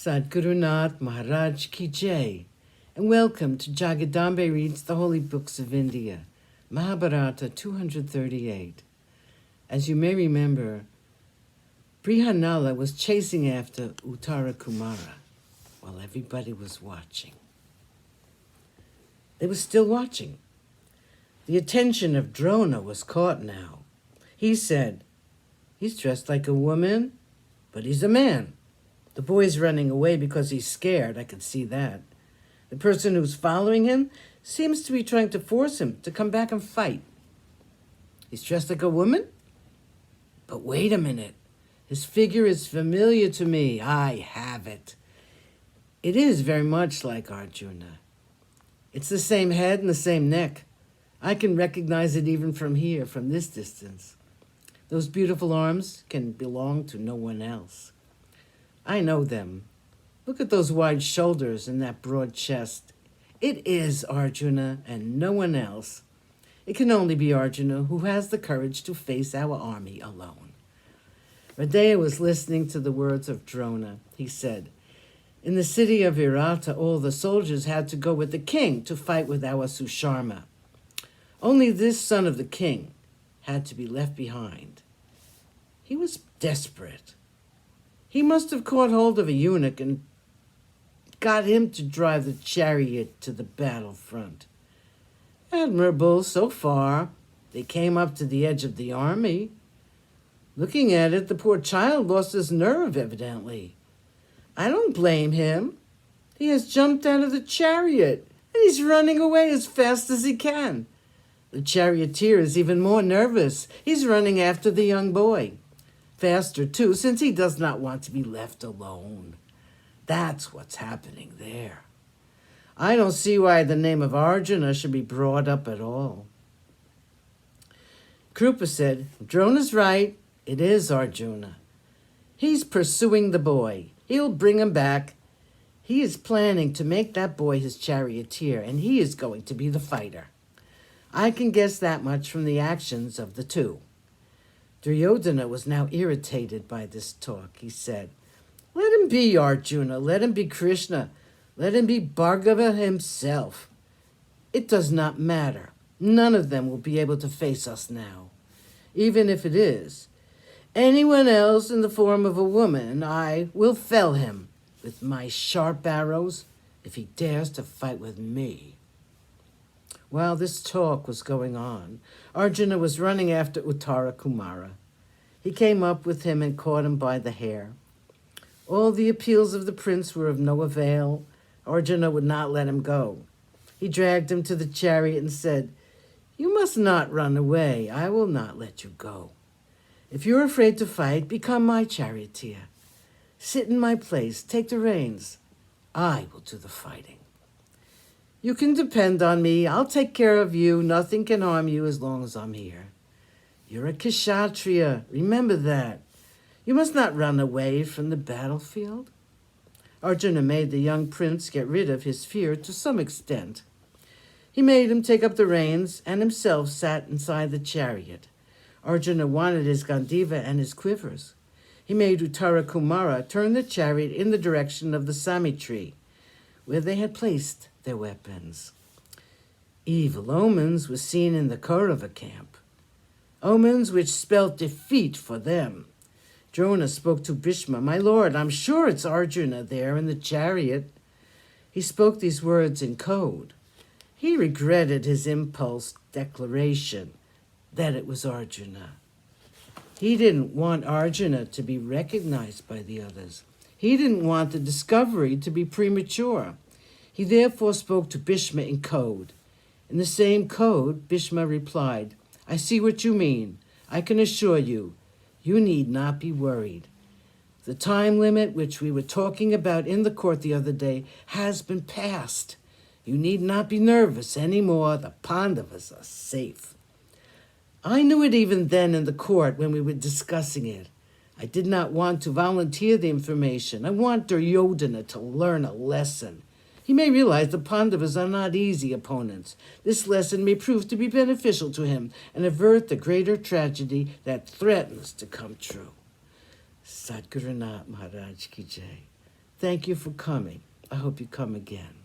Sadguru Nath Maharaj Ki Jai, and welcome to Jagadambe Reads the Holy Books of India, Mahabharata238. As you may remember, Brihanala was chasing after Uttara Kumara while everybody was watching. They were still watching. The attention of Drona was caught now. He said, "He's dressed like a woman, but he's a man. The boy's running away because he's scared, I can see that. The person who's following him seems to be trying to force him to come back and fight. He's dressed like a woman? But wait a minute. His figure is familiar to me. I have it. It is very much like Arjuna. It's the same head and the same neck. I can recognize it even from here, from this distance. Those beautiful arms can belong to no one else. I know them. Look at those wide shoulders and that broad chest. It is Arjuna and no one else. It can only be Arjuna who has the courage to face our army alone." Radeya was listening to the words of Drona. He said, "In the city of Virata, all the soldiers had to go with the king to fight with our Susharma. Only this son of the king had to be left behind. He was desperate. He must have caught hold of a eunuch and got him to drive the chariot to the battlefront. Admirable so far. They came up to the edge of the army. Looking at it, the poor child lost his nerve, evidently. I don't blame him. He has jumped out of the chariot, and he's running away as fast as he can. The charioteer is even more nervous. He's running after the young boy. Faster, too, since he does not want to be left alone. That's what's happening there. I don't see why the name of Arjuna should be brought up at all." Krupa said, "Drona's right. It is Arjuna. He's pursuing the boy. He'll bring him back. He is planning to make that boy his charioteer, and he is going to be the fighter. I can guess that much from the actions of the two." Duryodhana was now irritated by this talk. He said, "Let him be Arjuna, let him be Krishna, let him be Bhargava himself. It does not matter. None of them will be able to face us now. Even if it is anyone else in the form of a woman, I will fell him with my sharp arrows if he dares to fight with me." While this talk was going on, Arjuna was running after Uttara Kumara. He came up with him and caught him by the hair. All the appeals of the prince were of no avail. Arjuna would not let him go. He dragged him to the chariot and said, "You must not run away. I will not let you go. If you're afraid to fight, become my charioteer. Sit in my place, take the reins. I will do the fighting. You can depend on me. I'll take care of you. Nothing can harm you as long as I'm here. You're a Kshatriya. Remember that. You must not run away from the battlefield." Arjuna made the young prince get rid of his fear to some extent. He made him take up the reins and himself sat inside the chariot. Arjuna wanted his Gandiva and his quivers. He made Uttara Kumara turn the chariot in the direction of the Sami tree, where they had placed their weapons. Evil omens were seen in the Kaurava camp, omens which spelt defeat for them. Drona spoke to Bhishma, "My lord, I'm sure it's Arjuna there in the chariot." He spoke these words in code. He regretted his impulse declaration that it was Arjuna. He didn't want Arjuna to be recognized by the others. He didn't want the discovery to be premature. He therefore spoke to Bhishma in code. In the same code, Bhishma replied, "I see what you mean. I can assure you, you need not be worried. The time limit which we were talking about in the court the other day has been passed. You need not be nervous anymore. The Pandavas are safe." I knew it even then in the court when we were discussing it. I did not want to volunteer the information. I want Duryodhana to learn a lesson. He may realize the Pandavas are not easy opponents. This lesson may prove to be beneficial to him and avert the greater tragedy that threatens to come true. Sadguru Nath Maharaj Ki Jai. Thank you for coming. I hope you come again.